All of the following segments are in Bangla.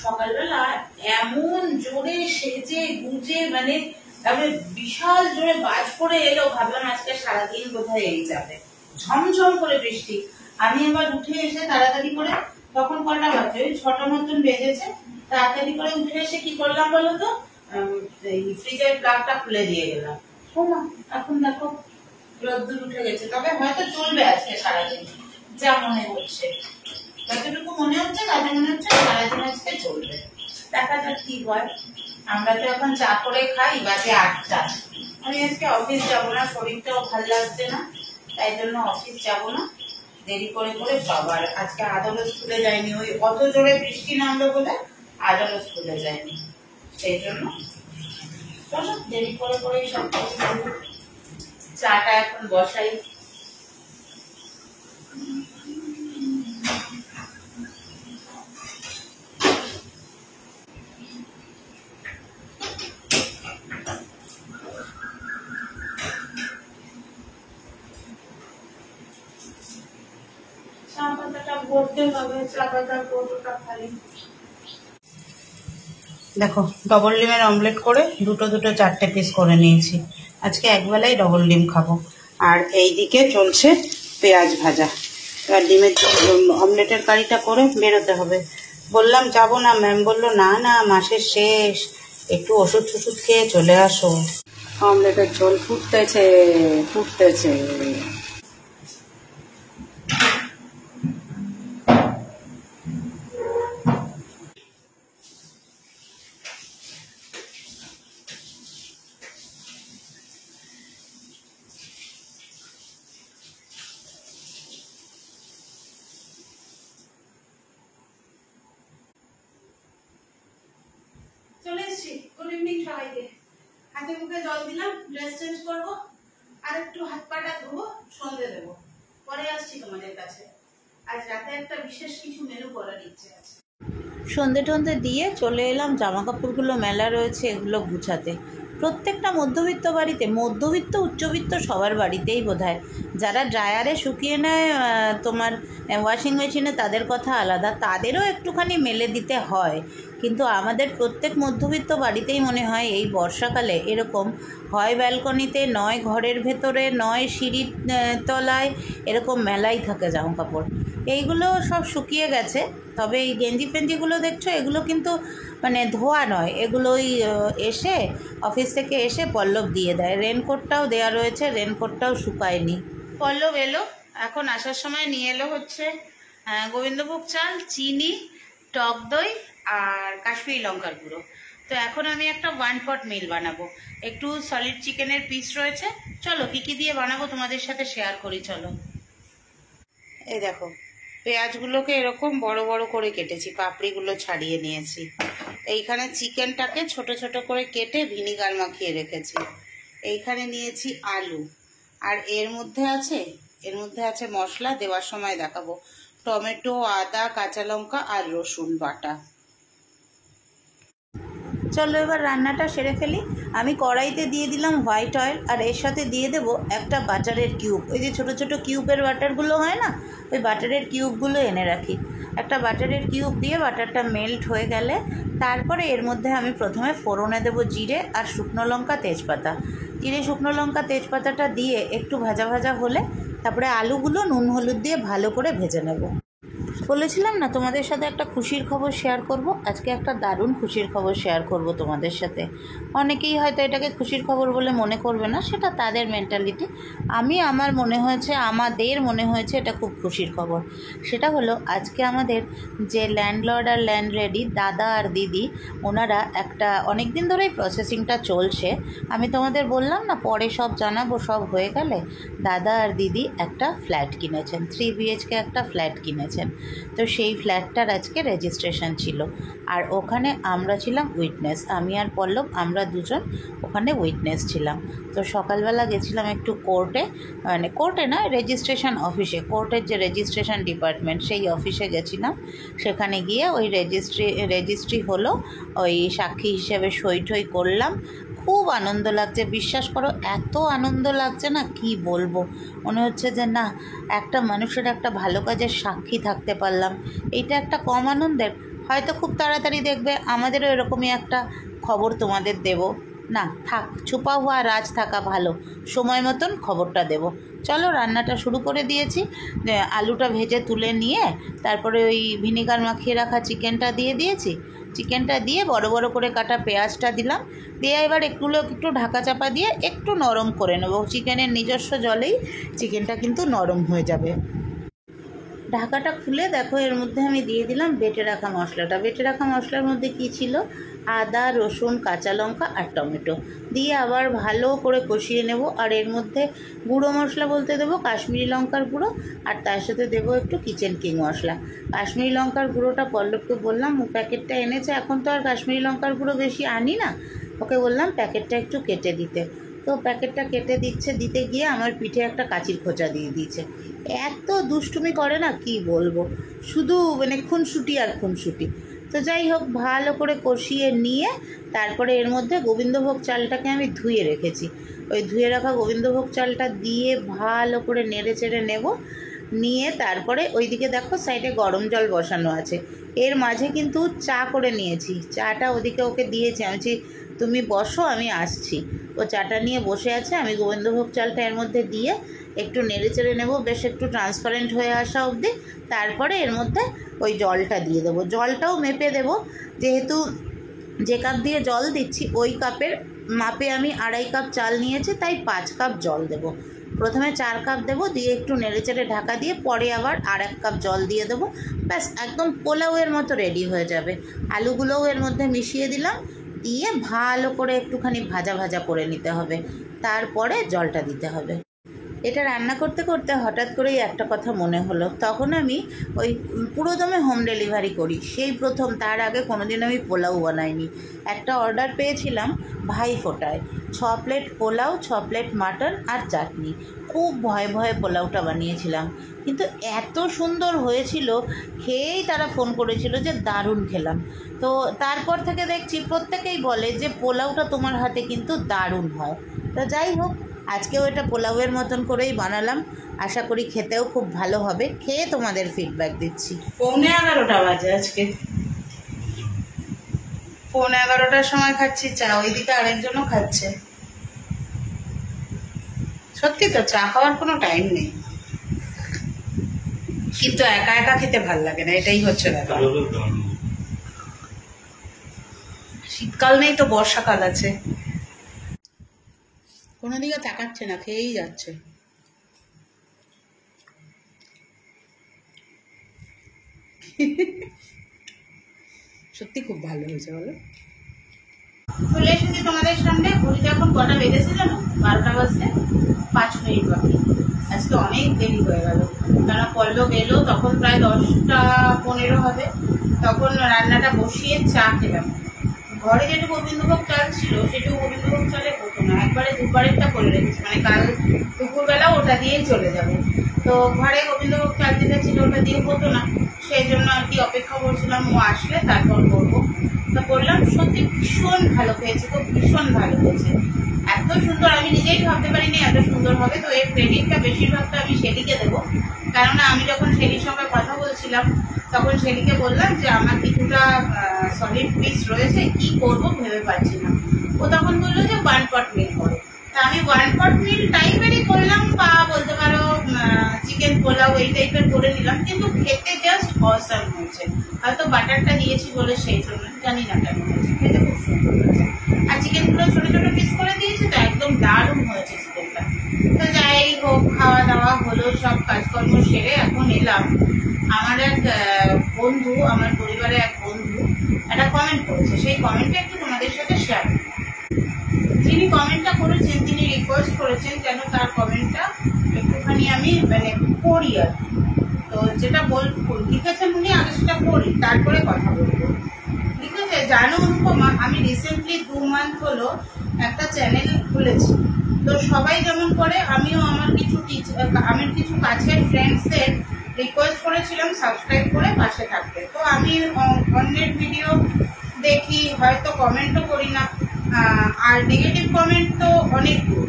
সকালবেলা এমন জোরে সেজে গুজে মানে তারপরে বিশাল জোরে বাজ পড়ে এলো, ভাবলাম আজকে সারাদিন বোধহয় এই যাবে, ঝমঝম করে বৃষ্টি। আমি আবার উঠে এসে তাড়াতাড়ি করে, তখন কটা বাজে, ওই 6টা মতন বেজেছে, তাড়াতাড়ি করে উঠে এসে কি করলাম বলতো, ফ্রিজের প্লাগটা খুলে দিয়ে গেলাম। শোনো এখন দেখো রোদ্দুর উঠে গেছে, তবে হয়তো চলবে আজকে সারাদিন যা মনে হচ্ছে, যতটুকু মনে হচ্ছে তাতে মনে হচ্ছে সারাদিন আজকে চলবে। দেখা যাক কি হয়। আমরা তো এখন চা করে খাই, বাজে 8টা। আমি আজকে অফিস যাবো না, শরীরটাও ভালো লাগছে না, তাই জন্য অফিস যাবো না, দেরি করে করে। বাবার আজকে আদালত স্কুলে যায়নি, ওই অত জোরে বৃষ্টি নামলো বলে আদালত স্কুলে যায়নি, সেই জন্য চলো দেরি করে করে সব কিছু। চাটা এখন বসাই। চা পাতাটা ভরতে হবে, চা পাতার কৌটোটা খালি। দেখো ডবল ডিমের অমলেট করে দুটো 4টে পিস করে নিয়েছি। আজকে একবেলাই ডবল ডিম খাবো। আর এইদিকে চলছে পেঁয়াজ ভাজা। এবার ডিমের অমলেটের কারিটা করে বেরোতে হবে। বললাম যাবো না, ম্যাম বললো না না মাসের শেষ, একটু ওষুধ টষুধ খেয়ে চলে আসো। অমলেটের ঝোল ফুটতেছে ফুটতেছে। চলে এসছি। গুড ইভিনিং সবাইকে। হাতে মুখে জল দিলাম, ড্রেস চেঞ্জ করবো, আর একটু হাত পাটা ধোবো, সন্ধে দেবো, পরে আসছি তোমাদের কাছে। আজ রাতে একটা বিশেষ কিছু মেনু করার ইচ্ছে আছে। সন্ধে টন্ধে দিয়ে চলে এলাম, জামা কাপড়গুলো মেলা রয়েছে এগুলো গুছাতে। প্রত্যেকটা মধ্যবিত্ত বাড়িতে, মধ্যবিত্ত উচ্চবিত্ত সবার বাড়িতেই বোধহয়, যারা ড্রায়ারে শুকিয়ে নেয় তোমার ওয়াশিং মেশিনে, তাদের কথা আলাদা, তাদেরও একটুখানি মেলে দিতে হয়। কিন্তু আমাদের প্রত্যেক মধ্যবিত্ত বাড়িতেই মনে হয় এই বর্ষাকালে এরকম হয় ব্যালকনিতে, নয় ঘরের ভেতরে, নয় সিঁড়ির তলায়, এরকম মেলাই থাকে জামা কাপড়। এইগুলো সব শুকিয়ে গেছে, তবে এই গেঞ্জি ফেঞ্জিগুলো দেখছো, এগুলো কিন্তু মানে ধোয়া নয়, এগুলোই এসে অফিস থেকে এসে পল্লব দিয়ে দেয়। রেনকোটটাও দেওয়া রয়েছে, রেনকোটটাও শুকায়নি। পল্লব এলো, এখন আসার সময় নিয়ে এলো হচ্ছে গোবিন্দভোগ চাল, চিনি, টক দই আর কাশ্মীরি লঙ্কার গুঁড়ো। তো এখন আমি একটা 1 পট মিল বানাবো। একটু সলিড চিকেনের পিস রয়েছে, চলো কী কী দিয়ে বানাবো তোমাদের সাথে শেয়ার করি। চলো, এই দেখো পেঁয়াজগুলোকে এরকম বড় বড় করে কেটেছি, পাপড়িগুলো ছাড়িয়ে নিয়েছি। এইখানে চিকেনটাকে ছোট ছোট করে কেটে ভিনিগার মাখিয়ে রেখেছি। এইখানে নিয়েছি আলু, আর এর মধ্যে আছে মশলা, দেওয়ার সময় দেখাবো, টমেটো, আদা, কাঁচা লঙ্কা আর রসুন বাটা। চলো এবার রান্নাটা সেরে ফেলি। আমি কড়াইতে দিয়ে দিলাম হোয়াইট অয়েল, আর এর সাথে দিয়ে দেব একটা বাটারের কিউব। ওই যে ছোটো ছোটো কিউবের বাটারগুলো হয় না, ওই বাটারের কিউবগুলো এনে রাখি। একটা বাটারের কিউব দিয়ে বাটারটা মেল্ট হয়ে গেলে তারপরে এর মধ্যে আমি প্রথমে ফোড়নে দেব জিরে আর শুকনো লঙ্কা, তেজপাতা। জিরে, শুকনো লঙ্কা, তেজপাতাটা দিয়ে একটু ভাজা ভাজা হলে তারপরে আলুগুলো নুন হলুদ দিয়ে ভালো করে ভেজে নেব। বলেছিলাম না তোমাদের সাথে একটা খুশির খবর শেয়ার করব। আজকে একটা দারুণ খুশির খবর শেয়ার করব তোমাদের সাথে। অনেকেই হয়তো এটাকে খুশির খবর বলে মনে করবে না, সেটা তাদের মেন্টালিটি। আমাদের মনে হয়েছে এটা খুব খুশির খবর। সেটা হলো আজকে আমাদের যে ল্যান্ডলর্ড আর ল্যান্ডলেডি, দাদা আর দিদি, ওনারা একটা অনেক দিন ধরেই প্রসেসিংটা চলছে। আমি তোমাদের বললাম না পরে সব জানাবো, সব হয়ে গেলে। দাদা আর দিদি একটা ফ্ল্যাট কিনেছেন, 3 BHK একটা ফ্ল্যাট কিনেছেন। তো সেই ফ্ল্যাটটার আজকে রেজিস্ট্রেশন ছিল, আর ওখানে আমরা ছিলাম উইটনেস। আমি আর পল্লব, আমরা দুজন ওখানে উইটনেস ছিলাম। তো সকালবেলা গেছিলাম একটু কোর্টে, মানে কোর্টে না, রেজিস্ট্রেশন অফিসে, কোর্টের যে রেজিস্ট্রেশন ডিপার্টমেন্ট সেই অফিসে গেছিলাম। সেখানে গিয়ে ওই রেজিস্ট্রি হলো, ওই সাক্ষী হিসেবে সই টই করলাম। খুব আনন্দ লাগছে, বিশ্বাস করো, এত আনন্দ লাগছে না কি বলবো। মনে হচ্ছে যে না, একটা মানুষের একটা ভালো কাজের সাক্ষী থাকতে পারলাম, এইটা একটা কম আনন্দের। হয়তো খুব তাড়াতাড়ি দেখবে আমাদেরও এরকমই একটা খবর তোমাদের দেব। না থাক, ছুপা হওয়া রাজ থাকা ভালো, সময় মতন খবরটা দেব। চলো রান্নাটা শুরু করে দিয়েছি। আলুটা ভেজে তুলে নিয়ে তারপরে ওই ভিনিগার মাখিয়ে রাখা চিকেনটা দিয়ে দিয়েছি। চিকেনটা দিয়ে বড় বড় করে কাটা পেঁয়াজটা দিলাম, দিয়ে এবার এগুলো একটু ঢাকা চাপা দিয়ে একটু নরম করে নেব। চিকেনের নিজস্ব জলেই চিকেনটা কিন্তু নরম হয়ে যাবে। ঢাকাটা খুলে দেখো এর মধ্যে আমি দিয়ে দিলাম বেটে রাখা মশলাটা। বেটে রাখা মশলার মধ্যে কী ছিল, আদা, রসুন, কাঁচা লঙ্কা আর টমেটো দিয়ে আবার ভালো করে কষিয়ে নেব। আর এর মধ্যে গুঁড়ো মশলা বলতে দেবো কাশ্মীরি লঙ্কার গুঁড়ো, আর তার সাথে দেবো একটু কিচেন কিং মশলা। কাশ্মীরি লঙ্কার গুঁড়োটা পল্লবকে বললাম, ও প্যাকেটটা এনেছে, এখন তো আর কাশ্মীরি লঙ্কার গুঁড়ো বেশি আনি না, ওকে বললাম প্যাকেটটা একটু কেটে দিতে। তো প্যাকেটটা কেটে দিতে গিয়ে আমার পিঠে একটা কাঁচির খোঁচা দিয়ে দিয়েছে। এত দুষ্টুমি করে না কি বলবো, শুধু মানে খুনসুটি আর খুনসুটি। তো যাই হোক, ভালো করে কষিয়ে নিয়ে তারপরে এর মধ্যে গোবিন্দভোগ চালটাকে আমি ধুয়ে রেখেছি, ওই ধুয়ে রাখা গোবিন্দভোগ চালটা দিয়ে ভালো করে নেড়ে চেড়ে নেব। নিয়ে তারপরে ওইদিকে দেখো সাইডে গরম জল বসানো আছে, এর মাঝে কিন্তু চা করে নিয়েছি, চাটা ওদিকে ওকে দিয়েছি, আমি বলছি তুমি বসো আমি আসছি। ও চাটা নিয়ে বসে আছে, আমি গোবিন্দভোগ চালটা এর মধ্যে দিয়ে একটু নেড়ে চেড়ে নেব, বেশ একটু ট্রান্সপারেন্ট হয়ে আসা অবধি। তারপরে এর মধ্যে ওই জলটা দিয়ে দেবো, জলটাও মেপে দেব, যেহেতু যে কাপ দিয়ে জল দিচ্ছি ওই কাপের মাপে আমি 2.5 কাপ চাল নিয়েছি, তাই 5 কাপ জল দেব। প্রথমে 4 কাপ দেবো, দিয়ে একটু নেড়েচেড়ে ঢাকা দিয়ে পরে আবার 1.5 কাপ জল দিয়ে দেবো। ব্যাস একদম পোলাওয়ের মতো রেডি হয়ে যাবে। আলুগুলোও এর মধ্যে মিশিয়ে দিলাম, দিয়ে ভালো করে একটুখানি ভাজা ভাজা করে নিতে হবে, তারপরে জলটা দিতে হবে। এটা রান্না করতে করতে হঠাৎ করেই একটা কথা মনে হলো, তখন আমি ওই পুরোদমে হোম ডেলিভারি করি, সেই প্রথম, তার আগে কোনোদিন আমি পোলাও বানাইনি। একটা অর্ডার পেয়েছিলাম ভাইফোঁটায়, 6 প্লেট পোলাও, 6 প্লেট মাটন আর চাটনি। খুব ভয়ে ভয়ে পোলাওটা বানিয়েছিলাম, কিন্তু এত সুন্দর হয়েছিল, খেয়েই তারা ফোন করেছিল যে দারুণ খেলাম। তো তারপর থেকে দেখছি প্রত্যেকেই বলে যে পোলাওটা তোমার হাতে কিন্তু দারুণ হয়। তো যাই হোক, আজকেও এটা পোলাওয়ের মতন করেই বানালাম, আশা করি খেতেও খুব ভালো হবে, খেয়ে তোমাদের ফিডব্যাক দিচ্ছি। 11:15 বাজে, আজকে 11:15টার সময় খাচ্ছি চা, ওইদিকে আরেকজনও খাচ্ছে। সত্যি তো চা খাওয়ার কোনো টাইম নেই, কিন্তু একা একা খেতে ভাল লাগে না, এটাই হচ্ছে ব্যাপার। শীতকাল নেই তো বর্ষাকাল আছে। কোনো দিকে তাকাচ্ছে না, খেয়েই যাচ্ছে। সত্যি খুব ভালো হয়েছে বলো। চলে এসেছি তোমাদের সামনে, ঘড়িতে এখন কটা বেজেছে জানো? 12টা বাজতে 5 মিনিট বাকি। আজকে অনেক দেরি হয়ে গেল, কারণ পল্লব এলো তখন প্রায় 10টা 15 হবে, তখন রান্নাটা বসিয়ে চা খেলাম। ঘরে যেটুকু গোবিন্দভোগ চাল ছিল সেটুকু গোবিন্দভোগ চালে হতো না, একবারে দুবারেরটা করে রেখেছি, মানে কাল দুপুরবেলা ওটা দিয়েই চলে যাবে। তো ঘরে গোবিন্দভোগ চাল যেটা ছিল ওটা দিয়ে হতো না, সেই জন্য আর কি অপেক্ষা করছিলাম ও আসলে তারপর করবো। তো বললাম সত্যি ভীষণ ভালো খেয়েছে, তো ভীষণ ভালো হয়েছে, এত সুন্দর, আমি নিজেই ভাবতে পারিনি এত সুন্দর হবে। তো এর ক্রেডিটটা বেশিরভাগটা আমি শেলিকে দেবো, কেননা আমি যখন শেলির সঙ্গে কথা বলছিলাম তখন শেলিকে বললাম যে আমার কিছুটা সলিড পিস রয়েছে, কি করবো ভেবে পাচ্ছি না। ও তখন বললো যে 1 পট মিল করো। তা আমি 1 পট মিল টাইপেরই করলাম, বা বলতে পারো চিকেন পোলাও এই টাইপের করে নিলাম, কিন্তু খেতে জাস্ট অসাম হয়েছে। হয়তো বাটারটা দিয়েছি বলে সেই জন্য, জানি না কেন হয়েছে, খেতে খুব সুন্দর হয়েছে। আর চিকেনগুলো ছোট ছোট পিস করে দিয়েছি, তো একদম দারুণ হয়েছে চিকেনটা। তো যাই হোক, খাওয়া দাওয়া হলো, সব কাজকর্ম সেরে এখন এলাম। আমার এক বন্ধু, আমার পরিবারের এক বন্ধু একটা কমেন্ট করেছে, সেই কমেন্টটা একটু তোমাদের সাথে শেয়ার করি। যিনি কমেন্টটা করেছেন তিনি রিকোয়েস্ট করেছেন যেন তার কমেন্টটা একটুখানি আমি মানে পড়ি আর কি। তো যেটা লিখেছেন উনি, আগে সেটা পড়ি তারপরে কথা বলবো। লিখেছে, জানো অনুপমা, আমি রিসেন্টলি 2 মান্থ হলো একটা চ্যানেল খুলেছি। তো সবাই যেমন করে আমিও আমার কিছু কাছের ফ্রেন্ডসদের রিকোয়েস্ট করেছিলাম সাবস্ক্রাইব করে পাশে থাকতে। তো আমি অন্যের ভিডিও দেখি, হয়তো কমেন্টও করি না, আর নেগেটিভ কমেন্ট তো অনেক দূর।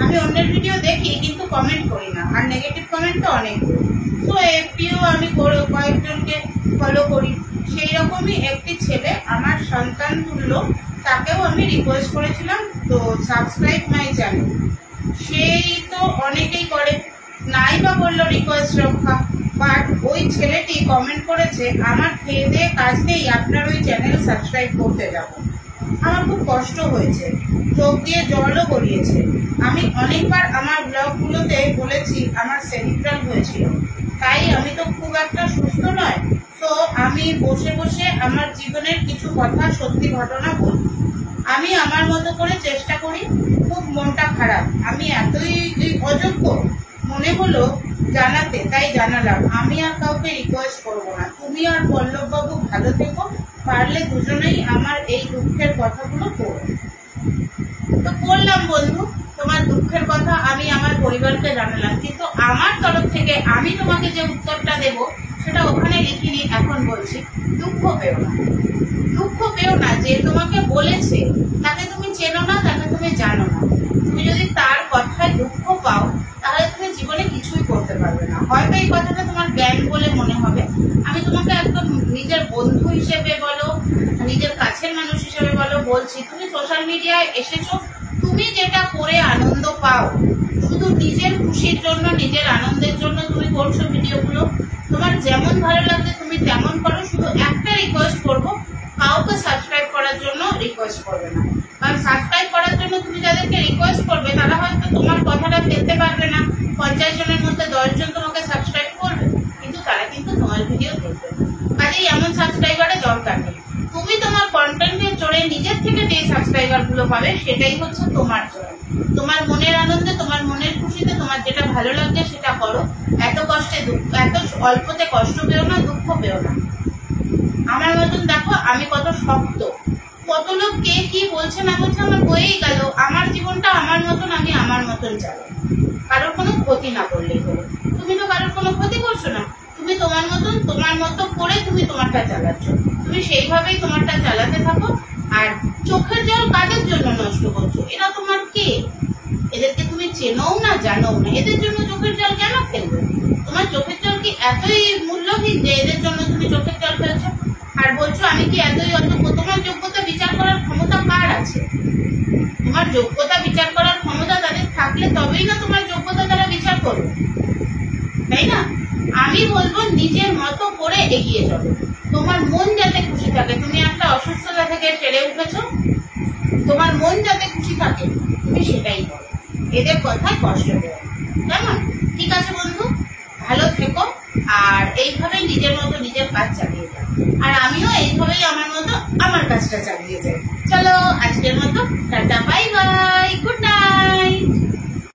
আমি অন্যের ভিডিও দেখি কিন্তু কমেন্ট করি না, আর নেগেটিভ কমেন্ট তো অনেক। তো এফবিও আমি কয়েকজনকে ফলো করি। সেই রকমই একটি ছেলে আমার সন্তান তুল্য, তাকেও আমি রিকোয়েস্ট করেছিলাম তো সাবস্ক্রাইব মাই চ্যানেল। সেই তো অনেকেই করে, নাই বা বললো রিকোয়েস্ট রক্ষা, বাট ওই ছেলেটি কমেন্ট করেছে আমার খেয়ে দিয়ে কাজ নেই, আপনার ওই চ্যানেল সাবস্ক্রাইব করতে যাব। আমার খুব কষ্ট হয়েছে, চোখ দিয়ে জলও গড়িয়েছে। আমি অনেকবার আমার ব্লগগুলোতে বলেছি আমার সেরিব্রাল হয়েছিল, তাই আমি তো খুব একটা সুস্থ নয়। তো আমি বসে বসে আমার জীবনের কিছু কথা, সত্যি ঘটনা বলি। আমি আমার মতো করে চেষ্টা করি। খুব মনটা খারাপ, আমি এতই অযোগ্য মনে হলো জানাতে, তাই জানালাম। আমি আর কাউকে রিকোয়েস্ট করবো না। তুমি আর পল্লববাবু ভালো থেকো, পারলে দুজনেই আমার এই দুঃখের কথাগুলো করো। তো বললাম বন্ধু, তোমার দুঃখের কথা আমি আমার পরিবারকে জানালাম, কিন্তু আমার তরফ থেকে আমি তোমাকে যে উত্তরটা দেব সেটা ওখানে লিখিনি। এখন বলছি, দুঃখ পেও না, দুঃখ পেও না। যে তোমাকে বলেছে তাকে তুমি চেনো না, তাকে তুমি জানো না। তুমি যদি তার কথায় দুঃখ পাও তাহলে তুমি জীবনে কিছুই করতে পারবে না। হয়তো এই কথাটা তোমার জ্ঞান বলে মনে হবে। আমি তোমাকে একদম নিজের বন্ধু হিসেবে বলো, নিজের কাছের মানুষ হিসেবে বলো বলছি, তুমি সোশ্যাল মিডিয়ায় এসেছো, তুমি যেটা করে আনন্দ পাও, শুধু নিজের খুশির জন্য, নিজের আনন্দের জন্য তুমি করছো ভিডিওগুলো। তোমার যেমন ভালো লাগছে তুমি তেমন করো। শুধু একটা রিকোয়েস্ট করবো, কাউকে সাবস্ক্রাইব করার জন্য রিকোয়েস্ট করবে না। কারণ সাবস্ক্রাইব করার জন্য তুমি যাদেরকে রিকোয়েস্ট করবে তারা হয়তো তোমার কথাটা ফেলতে পারবে না। 50 জনের মধ্যে 10 জন তোমাকে সাবস্ক্রাইব করবে, কিন্তু তারা কিন্তু তোমার ভিডিও দেখবে। কাজেই এমন সাবস্ক্রাইবারের দরকার নেই। তুমি তোমার কন্টেন্টের জোরে নিজের থেকে যে সাবস্ক্রাইবার গুলো পাবে সেটাই হচ্ছে তোমার জোরে। তোমার মনের আনন্দে, তোমার মনের খুশিতে, তোমার যেটা ভালো লাগছে সেটা করো। এত কষ্টে এত অল্পতে কষ্ট পেও না, দুঃখ পেও না। আমার মতন দেখো আমি কত শক্ত, কত লোক কে কি বলছে না বলছে আমার বয়েই গেল। আমার জীবনটা আমার মতন, আমি আমার মতন চালাই, কারোর কোনো ক্ষতি না করলেই হলো। তুমি তো কারোর কোনো ক্ষতি করছো না, তুমি তোমার মতন তোমার মতো করে তুমি তোমারটা চালাচ্ছ। তুমি সেইভাবেই তোমারটা চালাতে থাকো। আর চোখের জল কাদের জন্য নষ্ট করছো? এরা তোমার কে? এদেরকে তুমি চেনোও না, জানোও না, এদের জন্য চোখের জল কেন ফেলবে? তোমার চোখের জল কি এতই মূল্যহীন যে এদের জন্য তুমি চোখের জল ফেলছো? আর বলছো আমি কি এতই অযোগ্য? তোমার যোগ্যতা বিচার করার ক্ষমতা কার আছে? তোমার যোগ্যতা বিচার করার ক্ষমতা তাদের থাকলে তবেই না তোমার যোগ্যতা তারা বিচার করবে, তাই না? আমি বলবো নিজের মতো করে এগিয়ে চলো। তোমার মন যাতে খুশি থাকে, তুমি একটা অসুস্থতা থেকে সেরে উঠেছো, তোমার মন যাতে খুশি থাকে তুমি সেটাই করো। এদের কথায় কষ্ট পেও, কেমন? ঠিক আছে বন্ধু, ভালো থেকো। আর এইভাবে নিজের মতো নিজের কাজ চালিয়ে যাও। আর আমিও এইভাবেই আমার মতো আমার কাজটা চালিয়ে যাই। চলো আজকের মতো টাটা, বাই বাই, গুড